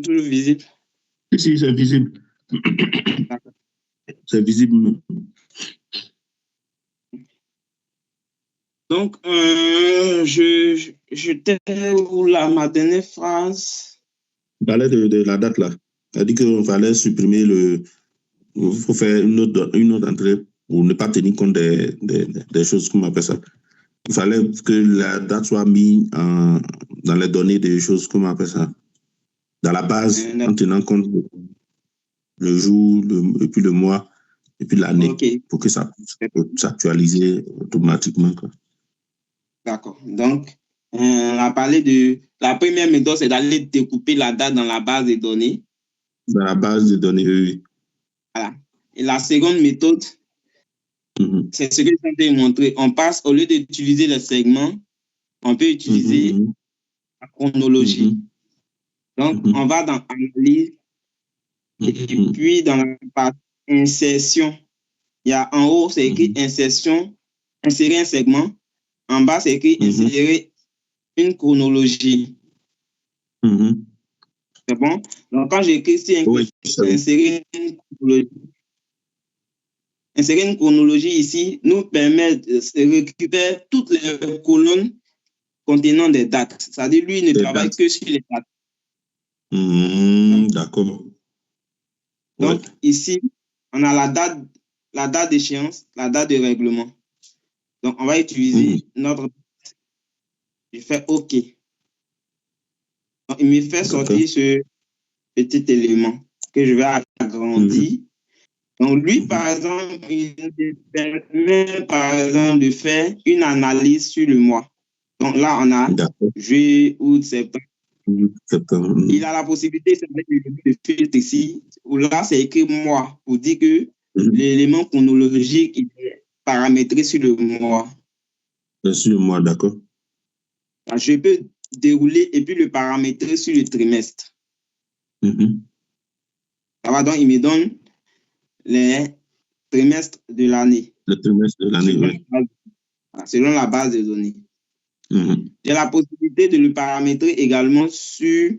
toujours visible? Si, c'est visible. D'accord. C'est visible. Donc, j'étais où là, ma dernière phrase? On parlait de la date là. On a dit qu'il fallait supprimer le. Il faut faire une autre entrée pour ne pas tenir compte des choses, comme on appelle ça. Il fallait que la date soit mise dans les données des choses, comme on appelle ça. Dans la base, en tenant compte le jour, et puis le mois, et puis l'année, OK. pour que ça puisse s'actualiser automatiquement, quoi. D'accord. Donc, on a parlé de la première méthode, c'est d'aller découper la date dans la base de données. Dans la base de données, oui. Voilà. Et la seconde méthode, c'est ce que je viens de montrer. On passe, au lieu d'utiliser les segments, on peut utiliser la chronologie. Donc, on va dans analyse, et puis dans la partie insertion, il y a en haut, c'est écrit insertion, insérer un segment. En bas, c'est écrit insérer une chronologie. C'est bon? Donc, quand j'écris ici, insérer une chronologie. Insérer une chronologie ici nous permet de récupérer toutes les colonnes contenant des dates. C'est-à-dire, lui, il ne travaille que sur les dates. D'accord. Donc, ici, on a la date d'échéance, la date de règlement. Donc, on va utiliser notre... Je fais OK. Donc, il me fait sortir ce petit élément que je vais agrandir. Donc, lui, par exemple, il me permet, par exemple, de faire une analyse sur le mois. Donc, là, on a juillet, août, septembre. Il a la possibilité, c'est avec le filtre ici, où là, c'est écrit mois, pour dire que l'élément chronologique est paramétré sur le mois. Sur le mois, d'accord. Je peux dérouler et puis le paramétrer sur le trimestre. Ça va, donc il me donne les trimestres de l'année. Le trimestre de l'année, oui. Selon la base de données. J'ai la possibilité de le paramétrer également sur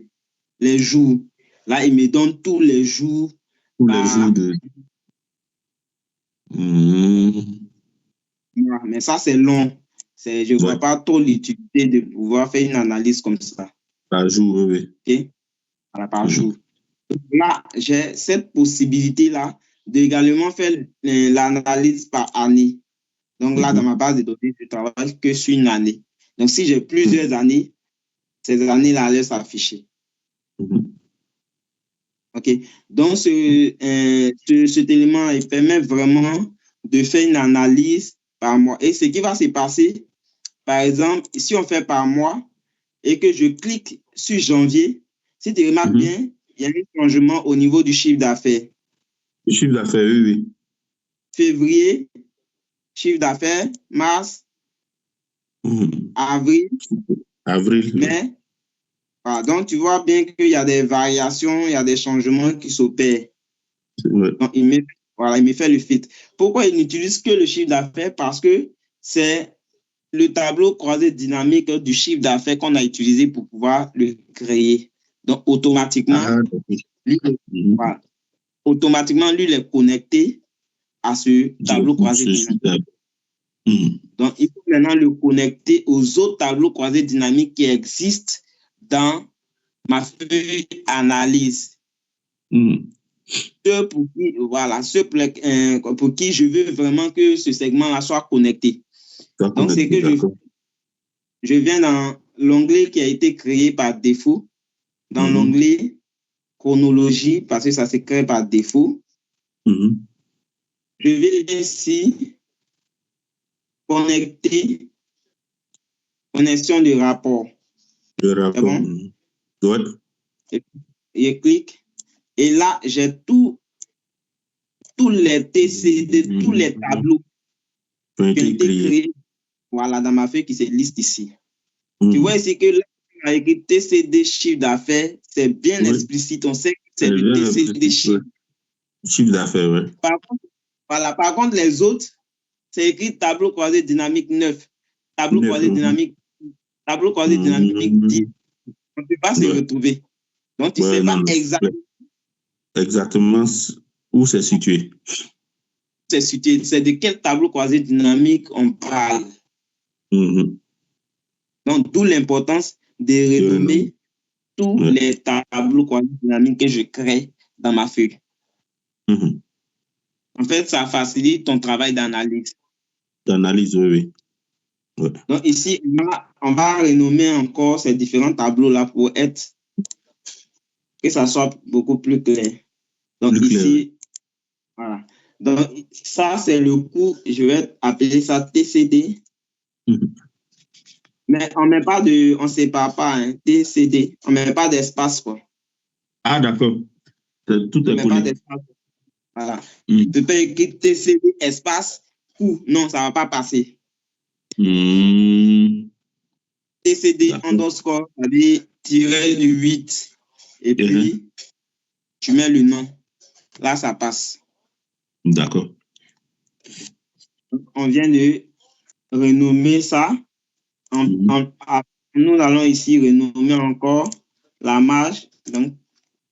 les jours. Là, il me donne tous les jours. Tous les jours de... Mais ça, c'est long. Je ne vois pas trop l'utilité de pouvoir faire une analyse comme ça. Par jour, oui. Okay? Voilà, par jour. Là, j'ai cette possibilité-là d'également faire l'analyse par année. Donc là, dans ma base de données, je ne travaille que sur une année. Donc, si j'ai plusieurs années, ces années-là allaient s'afficher. OK. Donc, cet élément, il permet vraiment de faire une analyse par mois. Et ce qui va se passer, par exemple, si on fait par mois et que je clique sur janvier, si tu remarques bien, il y a un changement au niveau du chiffre d'affaires. Le chiffre d'affaires, oui, oui. Février, chiffre d'affaires, mars, avril, mai. Voilà, donc, tu vois bien qu'il y a des variations, il y a des changements qui s'opèrent. Donc, il me fait le filtre. Pourquoi il n'utilise que le chiffre d'affaires? Parce que c'est le tableau croisé dynamique du chiffre d'affaires qu'on a utilisé pour pouvoir le créer. Donc, automatiquement, lui, il est connecté à ce tableau croisé dynamique. Donc, il faut maintenant le connecter aux autres tableaux croisés dynamiques qui existent dans ma feuille analyse. Ceux pour qui je veux vraiment que ce segment-là soit connecté. Donc, c'est que je viens dans l'onglet qui a été créé par défaut, dans l'onglet chronologie, parce que ça se crée par défaut. Je vais ici connecter, connexion de rapport. Le rapport. Bon? Je clique. Et là, j'ai tous les TCD, tous les tableaux qui ont été créés, voilà, dans ma feuille qui se liste ici. Tu vois ici que là, on a écrit TCD chiffre d'affaires, c'est bien explicite. On sait que c'est le TCD chiffre d'affaires, oui. Par contre, les autres, c'est écrit tableau croisé dynamique 9, tableau croisé dynamique 10. On ne peut pas se retrouver. Donc, tu ne sais pas exactement où c'est situé. C'est de quel tableau croisé dynamique on parle. Donc, d'où l'importance de renommer tous les tableaux croisés dynamiques que je crée dans ma feuille. En fait, ça facilite ton travail d'analyse. D'analyse, oui. Donc, ici, on va renommer encore ces différents tableaux-là pour que ça soit beaucoup plus clair. Donc, ici, voilà. Donc, ça, c'est le cours, je vais appeler ça TCD. Mais on ne sépare pas, hein, TCD. On ne met pas d'espace, quoi. Ah, d'accord. Tout est collé. Voilà. Tu peux écrire TCD espace cours. Non, ça ne va pas passer. TCD underscore, c'est-à-dire tirer le 8. Et puis, tu mets le nom. Là, ça passe. D'accord. On vient de renommer ça. Nous allons ici renommer encore la marge. Donc,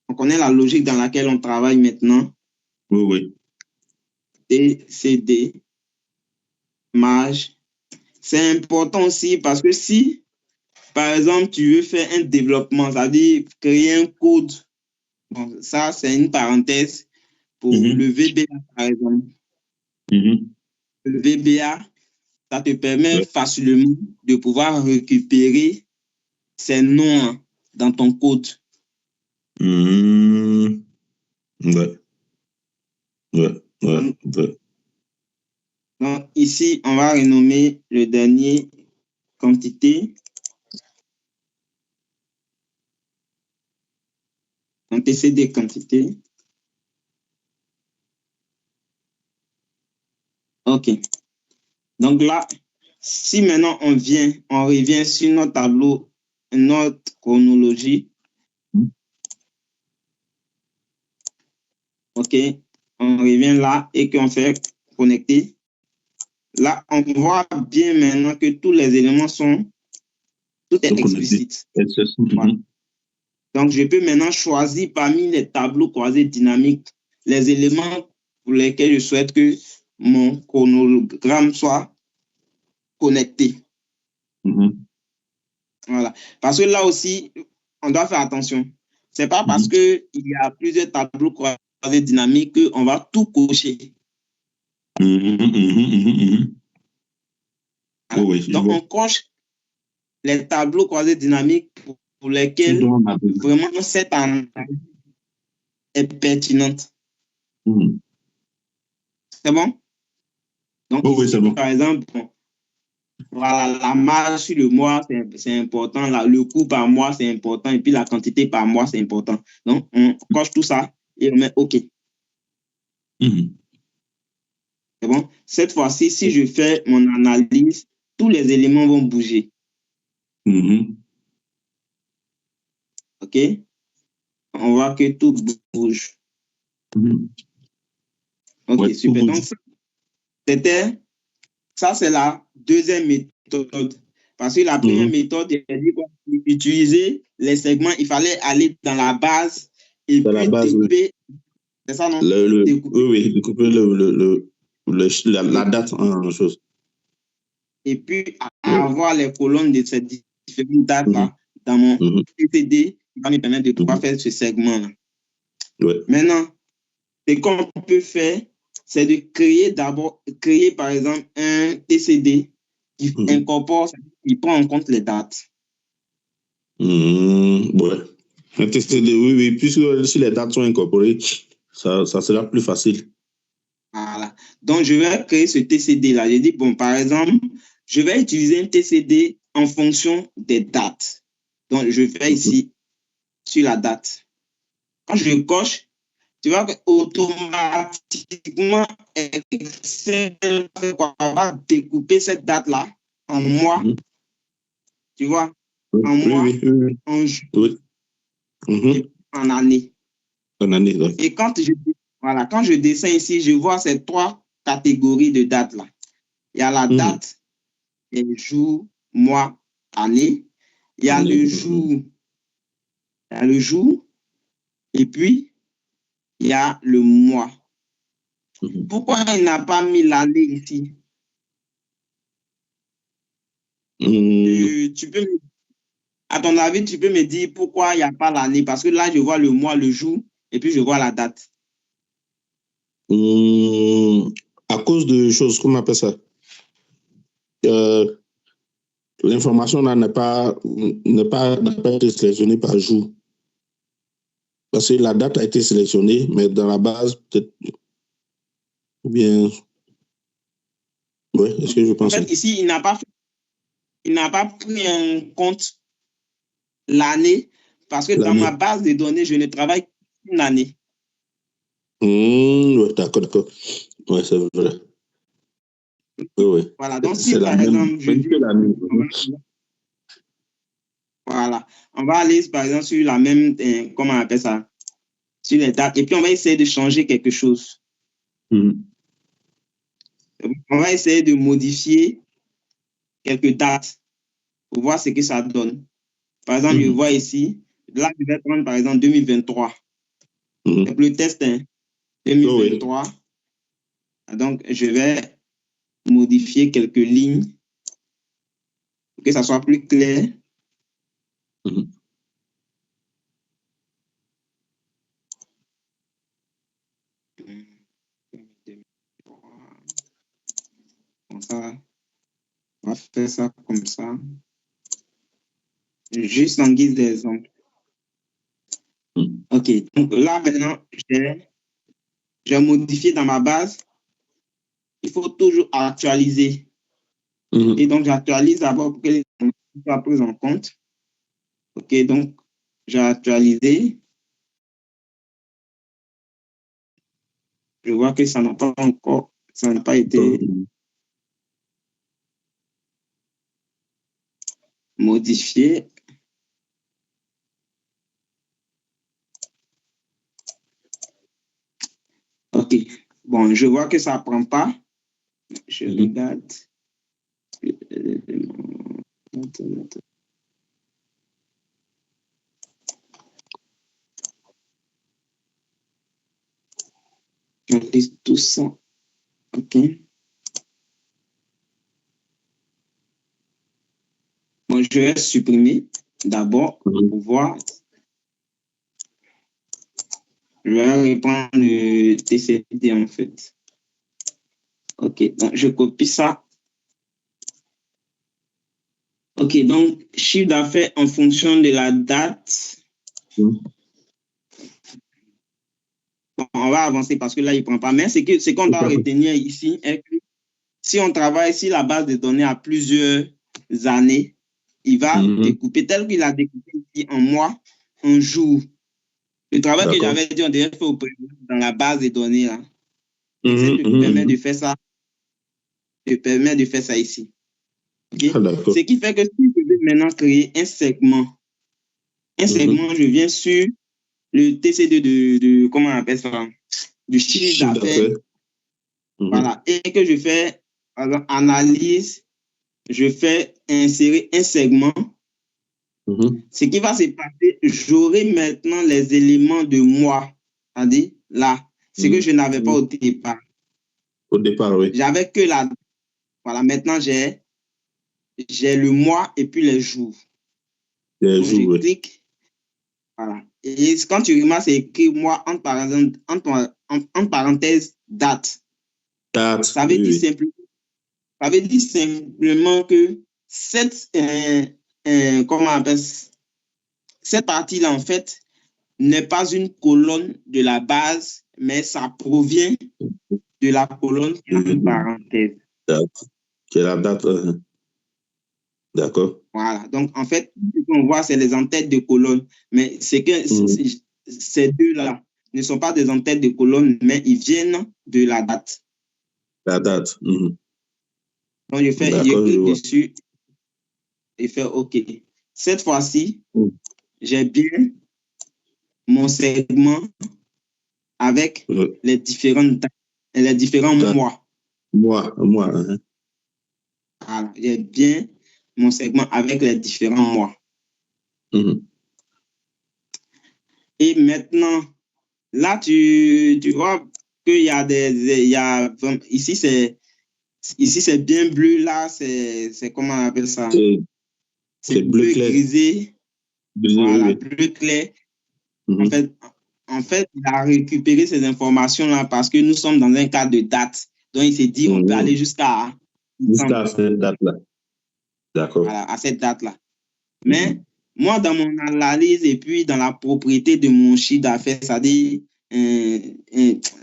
on connaît la logique dans laquelle on travaille maintenant. Oui. TCD, marge. C'est important aussi parce que si, par exemple, tu veux faire un développement, c'est-à-dire créer un code, bon, ça, c'est une parenthèse pour le VBA, par exemple. Le VBA, ça te permet facilement de pouvoir récupérer ces noms dans ton code. Donc, ici, on va renommer le dernier quantité. Donc, TCD quantité. OK. Donc là, si maintenant on revient sur notre tableau, notre chronologie. OK. On revient là et qu'on fait connecter. Là, on voit bien maintenant que tous les éléments tout est explicite. Voilà. Donc, je peux maintenant choisir parmi les tableaux croisés dynamiques les éléments pour lesquels je souhaite que mon chronogramme soit connecté. Voilà. Parce que là aussi, on doit faire attention. Ce n'est pas parce qu'il y a plusieurs tableaux croisés dynamiques qu'on va tout cocher. Voilà. Donc, on coche les tableaux croisés dynamiques pour lesquels vraiment cette analyse est pertinente. C'est bon? Donc, ici, c'est bon. par exemple, voilà, la marge sur le mois, c'est important. Le coût par mois, c'est important. Et puis, la quantité par mois, c'est important. Donc, on coche tout ça et on met OK. C'est bon? Cette fois-ci, si je fais mon analyse, tous les éléments vont bouger. OK? On voit que tout bouge. OK, super. Donc, ça, c'est la deuxième méthode. Parce que la première méthode, elle dit quoi? Utiliser les segments, il fallait aller dans la base et dans puis découper. C'est ça, non? Découper la date en chose. Et puis, avoir les colonnes de ces différentes dates-là dans mon TCD qui va me permettre de pouvoir faire ce segment-là. Maintenant, ce qu'on peut faire, c'est de créer par exemple, un TCD qui incorpore, qui prend en compte les dates. Un TCD, oui, puisque si les dates sont incorporées, ça sera plus facile. Voilà. Donc, je vais créer ce TCD-là. Je dis, bon, par exemple, je vais utiliser un TCD en fonction des dates. Donc, je vais ici sur la date. Quand je coche, tu vois qu'automatiquement, Excel va découper cette date-là en mois. Tu vois, en mois, en jours, et en année. Et quand je descends ici, je vois ces trois catégories de dates-là. Il y a la date, et jour, mois, année. Il y a le jour. Et puis, il y a le mois. Pourquoi il n'a pas mis l'année ici? Tu peux, à ton avis, tu peux me dire pourquoi il n'y a pas l'année? Parce que là, je vois le mois, le jour, et puis je vois la date. À cause de choses, comment on appelle ça? L'information là n'a pas été sélectionnée par jour. Parce que la date a été sélectionnée, mais dans la base, peut-être bien. Oui, est-ce que je pense? En fait, ici, il n'a pas pris en compte l'année, parce que dans ma base de données, je ne travaille qu'une année. Ouais, d'accord. Oui, c'est vrai. Oui. Voilà, donc si par exemple, voilà, on va aller par exemple sur la même, comment on appelle ça, sur les dates, et puis on va essayer de changer quelque chose. On va essayer de modifier quelques dates pour voir ce que ça donne. Par exemple, je vois ici, là, je vais prendre par exemple 2023. C'est le test, 2023. Donc, je vais modifier quelques lignes pour que ça soit plus clair. Comme ça, on va faire ça comme ça. Juste en guise d'exemple. OK. Donc là, maintenant, j'ai modifié dans ma base. Il faut toujours actualiser. Et donc, j'actualise d'abord pour que les informations soient prises en compte. OK, donc, j'ai actualisé. Je vois que ça n'a pas été modifié. OK. Bon, je vois que ça ne prend pas. Je regarde. On liste tout ça. OK. Bon, je vais supprimer d'abord pour voir. Je vais reprendre le TCD en fait. OK, donc je copie ça. OK, donc chiffre d'affaires en fonction de la date. Bon, on va avancer parce que là, il ne prend pas. Mais ce qu'on doit retenir ici est que si on travaille, si la base de données a plusieurs années, il va découper tel qu'il a découpé ici en mois, en jour. Le travail que j'avais dit, on devait faire au préalable dans la base de données là. Ça te permet de faire ça. Te permet de faire ça ici. Okay? Ce qui fait que si je veux maintenant créer un segment, je viens sur le TCD de comment on appelle ça, du chiffre d'affaires. Voilà. Et que je fais analyse, je fais insérer un segment. Ce qui va se passer, j'aurai maintenant les éléments de mois. C'est-à-dire là, ce que je n'avais pas au départ. Au départ, oui. J'avais que la. Voilà, maintenant j'ai le mois et puis les jours. Donc, je clique. Voilà. Et quand tu remarques, c'est écrit mois entre parenthèses date. Ça veut dire simplement. Ça veut dire simplement que cette partie-là, en fait, n'est pas une colonne de la base, mais ça provient de la colonne qui a une parenthèse. Qui est la date. D'accord. Voilà. Donc, en fait, ce qu'on voit, c'est les en-têtes de colonne. Mais c'est que ces deux-là ne sont pas des en-têtes de colonne, mais ils viennent de la date. La date. Donc, je clique dessus et fais OK. Cette fois-ci, j'ai bien mon segment avec les différentes dates et les différents mois. Mois. Voilà. J'ai bien mon segment avec les différents mois. Et maintenant, là, tu vois qu'il y a ici, c'est bien bleu, là, c'est comment on appelle ça? C'est C'est bleu bleu clair. grisé. Voilà, Oui. bleu clair. Mm-hmm. En fait, il a récupéré ces informations-là parce que nous sommes dans un cadre de date. Donc, il s'est dit, on peut aller jusqu'à cette date-là. D'accord. Voilà, à cette date-là. Mais moi, dans mon analyse et puis dans la propriété de mon chiffre d'affaires, c'est-à-dire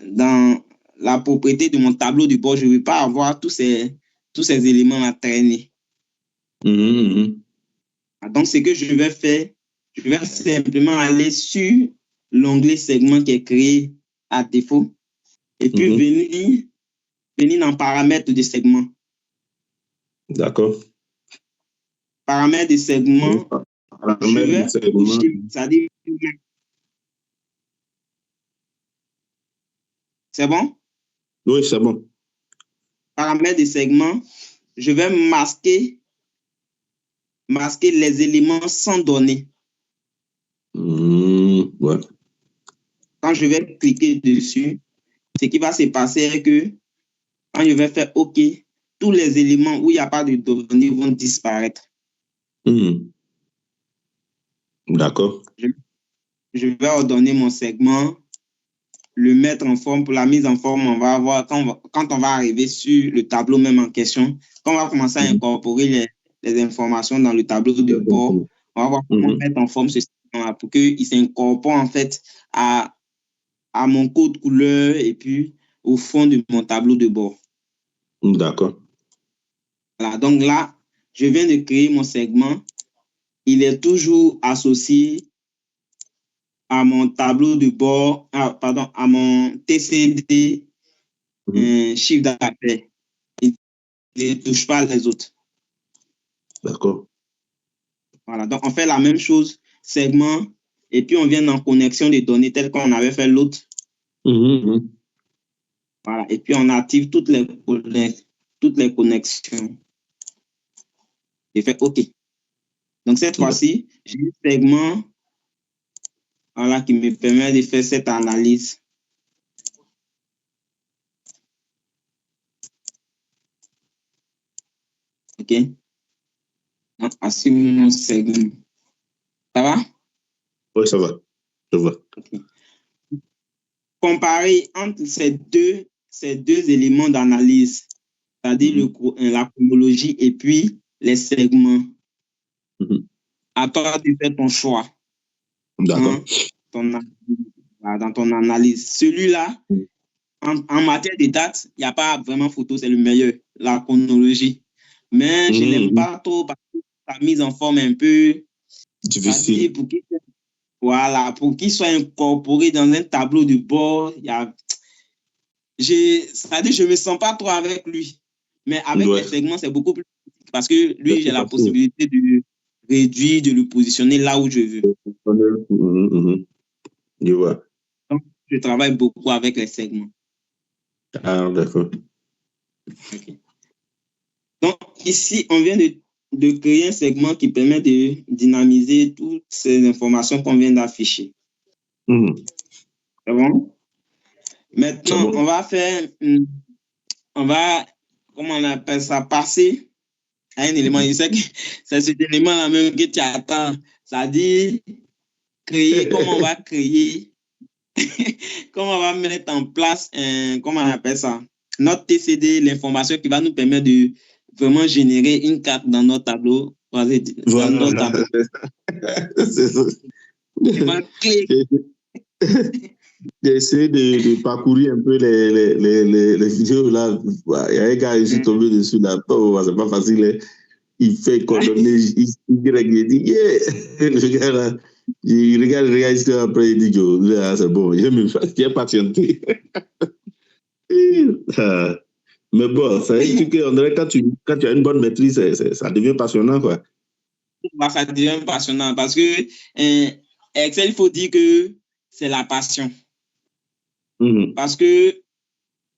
dans la propriété de mon tableau de bord, je ne veux pas avoir tous ces éléments à traîner. Donc, ce que je vais faire, je vais simplement aller sur l'onglet segment qui est créé à défaut et puis venir dans paramètres de segment. D'accord. Paramètres de segment, je vais c'est-à-dire, c'est bon? Oui, c'est bon. Paramètres de segment, je vais masquer les éléments sans données. Ouais. Quand je vais cliquer dessus, ce qui va se passer est que quand je vais faire OK, tous les éléments où il n'y a pas de données vont disparaître. D'accord. Je vais ordonner mon segment, le mettre en forme. Pour la mise en forme, on va voir quand on va arriver sur le tableau même en question, quand on va commencer à incorporer les informations dans le tableau de bord, on va voir comment mettre en forme ce segment-là pour qu'il s'incorpore en fait à mon code couleur et puis au fond de mon tableau de bord. D'accord. Voilà, donc là, je viens de créer mon segment. Il est toujours associé à mon tableau de bord, à mon TCD chiffre d'affaires. Il ne touche pas les autres. D'accord. Voilà, donc on fait la même chose, segment, et puis on vient en connexion des données telles qu'on avait fait l'autre. Voilà, et puis on active toutes les connexions. J'ai fait OK. Donc cette fois-ci, j'ai un segment voilà, qui me permet de faire cette analyse. OK. Donc, assume mon segment. Ça va? Oui, ça va. Je vois. Okay. Comparer entre ces deux éléments d'analyse, c'est-à-dire la chronologie et puis les segments. À toi de faire ton choix. D'accord. Dans ton analyse. Celui-là, en matière de date, il n'y a pas vraiment photo, c'est le meilleur, la chronologie. Mais je ne l'aime pas trop parce que sa mise en forme est un peu difficile. Pour qu'il soit incorporé dans un tableau de bord, c'est-à-dire je ne me sens pas trop avec lui. Mais avec les segments, c'est beaucoup plus pratique parce que lui, j'ai la possibilité de réduire, de le positionner là où je veux. Je vois. Donc, je travaille beaucoup avec les segments. Ah, d'accord. Okay. Donc, ici, on vient de créer un segment qui permet de dynamiser toutes ces informations qu'on vient d'afficher. C'est bon? Maintenant, on va faire, comment on appelle ça, passer à un élément. Je sais que c'est cet élément-là même que tu attends. C'est-à-dire, comment on va créer, comment on va mettre en place, comment on appelle ça, notre TCD, l'information qui va nous permettre de vraiment générer une carte dans notre tableau. Dans notre tableau. C'est ça. J'ai essayé de parcourir un peu les vidéos là. Il y a un gars, je suis tombé dessus là. Oh, c'est pas facile. Hein. Il fait coordonner Y, il dit yeah. Le gars là, il regarde après, il dit c'est bon, j'ai patienté. Mais bon, ça veut dire qu'on dirait quand tu as une bonne maîtrise, ça devient passionnant, quoi. Ça devient passionnant parce que Excel, il faut dire que c'est la passion. Parce que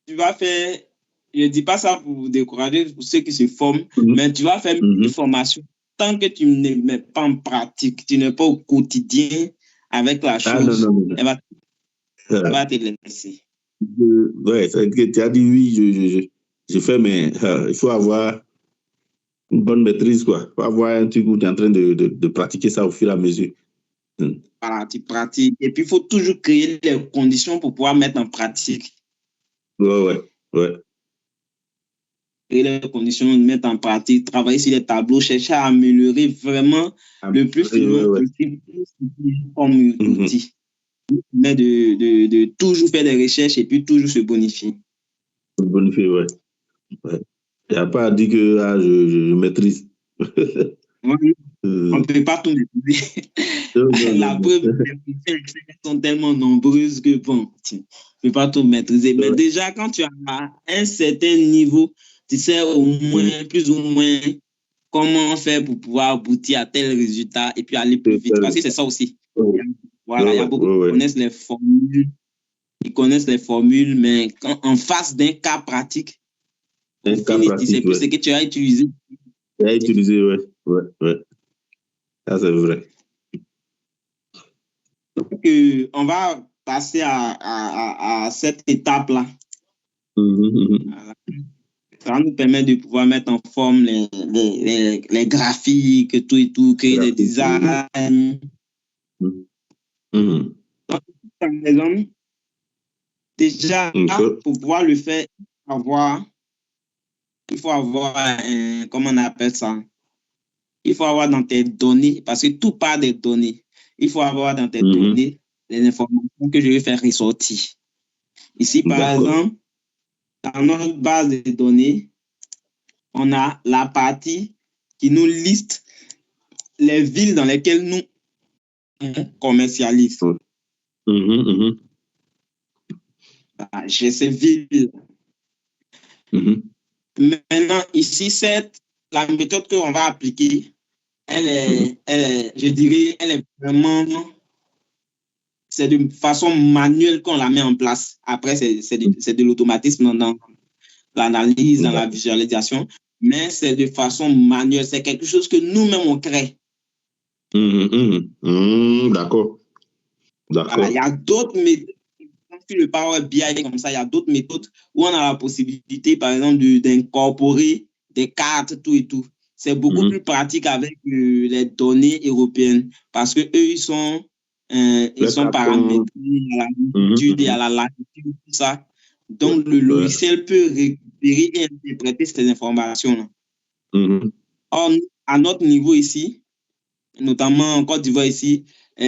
tu vas faire, je ne dis pas ça pour décourager pour ceux qui se forment, mais tu vas faire une formation. Tant que tu ne mets pas en pratique, tu n'es pas au quotidien avec la chose, elle va te laisser. Ouais, tu as dit oui, je fais, mais il faut avoir une bonne maîtrise, quoi. Il faut avoir un truc où tu es en train de pratiquer ça au fur et à mesure. Voilà, tu pratiques. Et puis, il faut toujours créer les conditions pour pouvoir mettre en pratique. Ouais. Créer les conditions de mettre en pratique, travailler sur les tableaux, chercher à améliorer vraiment le plus finement possible comme outil. Mais de toujours faire des recherches et puis toujours se bonifier. Bonifier, ouais. Il n'y a pas à dire que je maîtrise. On ne peut pas tout maîtriser. La preuve, les sont tellement nombreuses que bon, tu ne peux pas tout maîtriser. Mais déjà, quand tu as un certain niveau, tu sais au moins, plus ou moins, comment faire pour pouvoir aboutir à tel résultat et puis aller plus vite. Parce que c'est ça aussi. Voilà, il y a beaucoup qui connaissent les formules. Ils connaissent les formules, mais quand, en face d'un cas pratique, tu ne sais plus ce que tu as utilisé. Tu as utilisé, ouais. Ça, c'est vrai. Donc, on va passer à cette étape-là. Voilà. Ça va nous permettre de pouvoir mettre en forme les graphiques, tout et tout, créer des designs. Donc, par exemple, déjà, pour pouvoir le faire, il faut avoir comment on appelle ça? Il faut avoir dans tes données, parce que tout part des données. Il faut avoir dans tes données les informations que je vais faire ressortir. Ici, par exemple, dans notre base de données, on a la partie qui nous liste les villes dans lesquelles nous commercialisons. J'ai ces villes. Maintenant, ici, la méthode qu'on va appliquer, je dirais, elle est vraiment, c'est de façon manuelle qu'on la met en place. Après, c'est de l'automatisme dans l'analyse, dans la visualisation, mais c'est de façon manuelle. C'est quelque chose que nous-mêmes, on crée. D'accord. Voilà, il y a d'autres méthodes. Sur le Power BI, comme ça, il y a d'autres méthodes où on a la possibilité, par exemple, d'incorporer des cartes, tout et tout. C'est beaucoup plus pratique avec les données européennes parce que eux, ils sont paramétrés à la longitude et à la latitude, tout ça. Donc, le logiciel peut récupérer et interpréter ces informations-là. Or, à notre niveau ici, notamment en Côte d'Ivoire ici,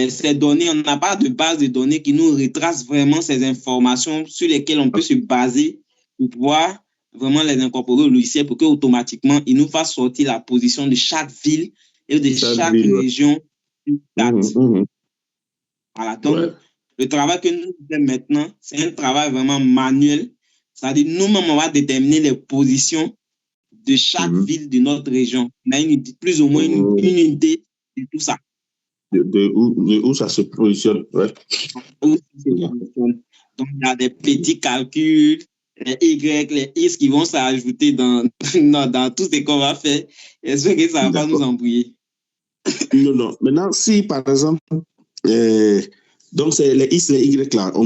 ces données, on n'a pas de base de données qui nous retrace vraiment ces informations sur lesquelles on peut se baser pour pouvoir vraiment les incorporer au logiciel pour qu'automatiquement, il nous fasse sortir la position de chaque ville et de chaque région. Voilà, donc, le travail que nous faisons maintenant, c'est un travail vraiment manuel. C'est-à-dire, nous-mêmes, on va déterminer les positions de chaque ville de notre région. On a plus ou moins une idée de tout ça. De où ça se positionne. Donc, il y a des petits calculs, les Y, les X qui vont s'ajouter dans tout ce qu'on va faire. Est-ce que ça ne va pas nous embrouiller? Non. Maintenant, si par exemple, donc c'est les X, les Y là, on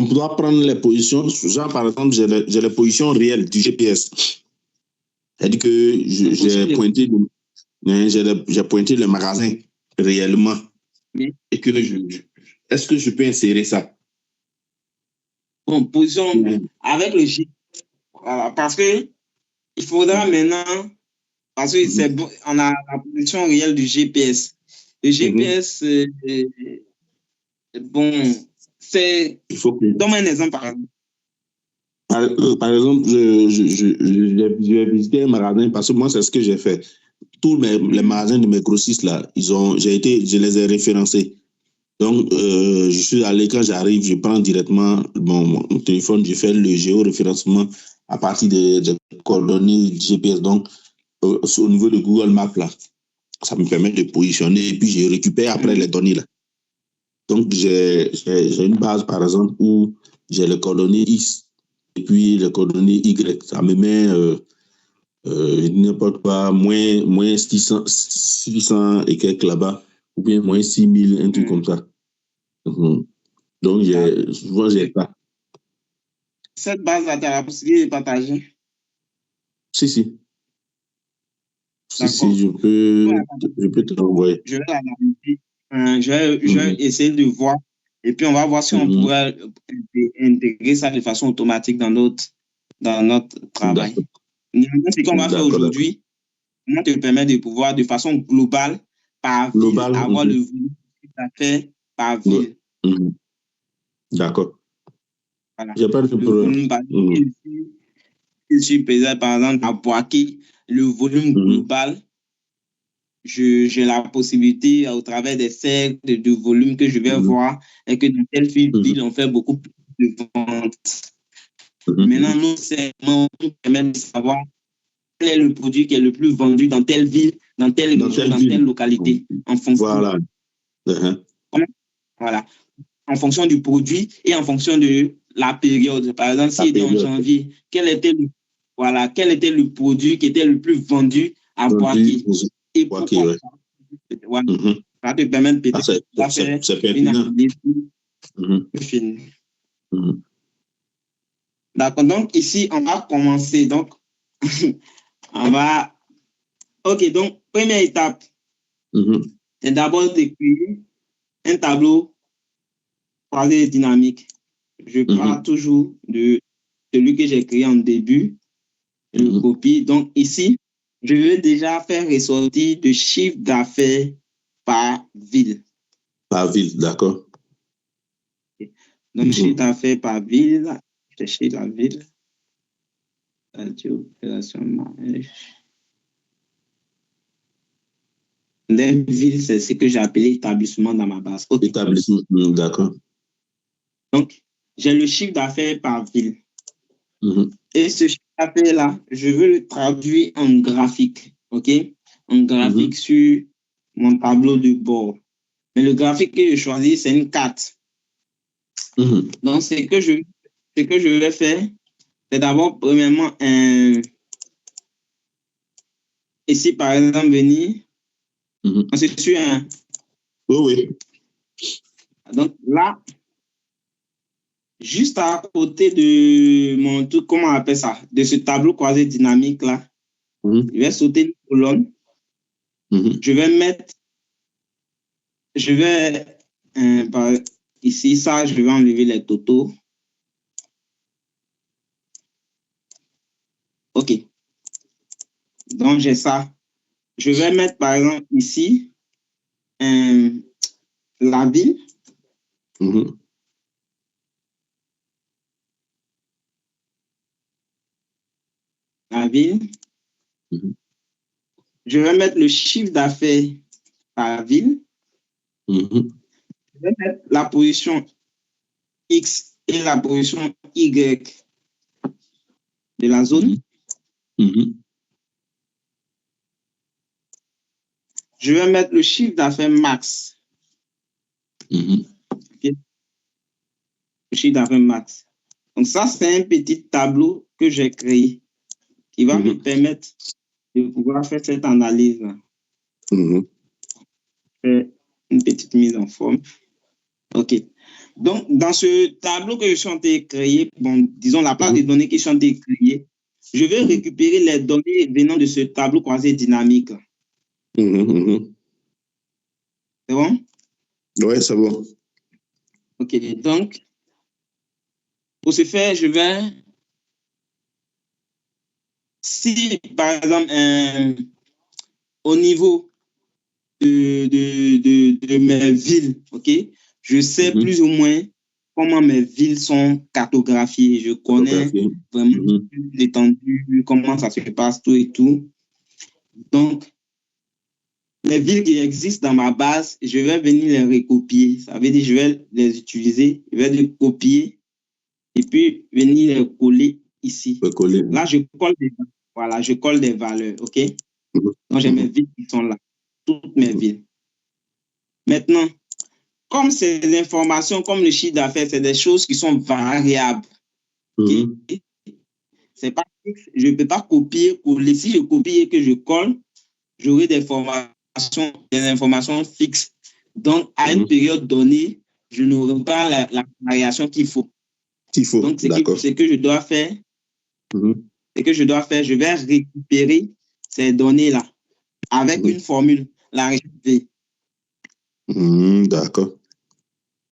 doit prendre les positions, genre par exemple, j'ai les positions réelles du GPS. C'est-à-dire que j'ai pointé le magasin réellement. Et que est-ce que je peux insérer ça? Bon, position avec le GPS. Voilà, parce que il faudra maintenant, parce que c'est bon, on a la position réelle du GPS. Le GPS, bon, c'est. Donne-moi un exemple par exemple. Par exemple, je vais visiter un magasin parce que moi, c'est ce que j'ai fait. Tous les magasins de mes grossistes, là, je les ai référencés. Donc, je suis allé, quand j'arrive, je prends directement mon téléphone, je fais le géoréférencement à partir des coordonnées GPS. Donc, au niveau de Google Maps, là, ça me permet de positionner et puis je récupère après les données, là. Donc, j'ai une base, par exemple, où j'ai les coordonnées X et puis les coordonnées Y. Ça me met n'importe quoi, moins 600 et quelques là-bas, ou bien moins 6 000, un truc comme ça. Donc, souvent, j'ai pas. Cette base-là, tu as la possibilité de partager. Si, si, D'accord. je peux te l'envoyer. Je vais l'analyser. Je vais essayer de voir. Et puis, on va voir si on pourrait intégrer ça de façon automatique dans notre travail. Ce qu'on va faire aujourd'hui, on te permet de pouvoir, de façon globale, par ville, avoir le volume d'affaires par ville. D'accord. Voilà. J'ai pas de problème. Je suis présent, par exemple, à Boaké, le volume global, j'ai la possibilité, au travers des cercles de volume que je vais voir, et que dans telle ville, on fait beaucoup plus de ventes. Maintenant, nous, segments nous permettent de savoir quel est le produit qui est le plus vendu dans telle ville, dans telle région, dans telle localité, en fonction. Voilà. Voilà. En fonction du produit et en fonction de la période. Par exemple, s'il était en janvier, quel était le produit qui était le plus vendu à Boaké? Et pourquoi? Voilà. Ça te permet peut-être de faire une analyse fine. D'accord. Donc, ici, on va commencer. Donc, on va... OK. Donc, première étape, c'est d'abord de créer un tableau croisé dynamique. Je parle toujours de celui que j'ai créé en début. Je le copie. Donc, ici, je vais déjà faire ressortir le chiffre d'affaires par ville. Par ville, d'accord. Okay. Donc, chiffre d'affaires par ville, chercher la ville. Opération mariage. Les villes, c'est ce que j'ai appelé établissement dans ma base. Okay. Établissement, d'accord. Donc, j'ai le chiffre d'affaires par ville. Et ce chiffre d'affaires-là, je veux le traduire en graphique. OK? En graphique sur mon tableau de bord. Mais le graphique que je choisis, c'est une carte. Donc, ce que je vais faire, c'est d'abord, premièrement, ici, par exemple, venir. C'est sur un. Oui. Donc, là, juste à côté de mon truc, comment on appelle ça, de ce tableau croisé dynamique là, je vais sauter une colonne. Je vais ici, ça, je vais enlever les totaux. OK. Donc, j'ai ça. Je vais mettre, par exemple, ici, la ville. La ville. Je vais mettre le chiffre d'affaires par ville. Je vais mettre la position X et la position Y de la zone. Je vais mettre le chiffre d'affaires max. Okay. Le chiffre d'affaires max. Donc, ça, c'est un petit tableau que j'ai créé qui va me permettre de pouvoir faire cette analyse. Faire une petite mise en forme. OK. Donc, dans ce tableau que je suis en train de créer, bon, disons la place des données que je suis en train de créer, je vais récupérer les données venant de ce tableau croisé dynamique. C'est bon? Oui, c'est bon. OK. Donc, pour ce faire, je vais... Si, par exemple, au niveau de mes villes, OK, je sais plus ou moins comment mes villes sont cartographiées. Je connais vraiment l'étendue, comment ça se passe, tout et tout. Donc, les villes qui existent dans ma base, je vais venir les recopier. Ça veut dire je vais les utiliser, je vais les copier et puis venir les coller ici. Là, je colle des valeurs, OK? Donc, j'ai mes villes qui sont là, toutes mes villes. Maintenant, comme ces informations, comme le chiffre d'affaires, c'est des choses qui sont variables. C'est pas fixe. Je ne peux pas copier, coller. Si je copie et que je colle, j'aurai des informations fixes. Donc, à une période donnée, je n'aurai pas la variation qu'il faut. Donc, ce que je dois faire, je vais récupérer ces données-là avec une formule, la régime V. D'accord.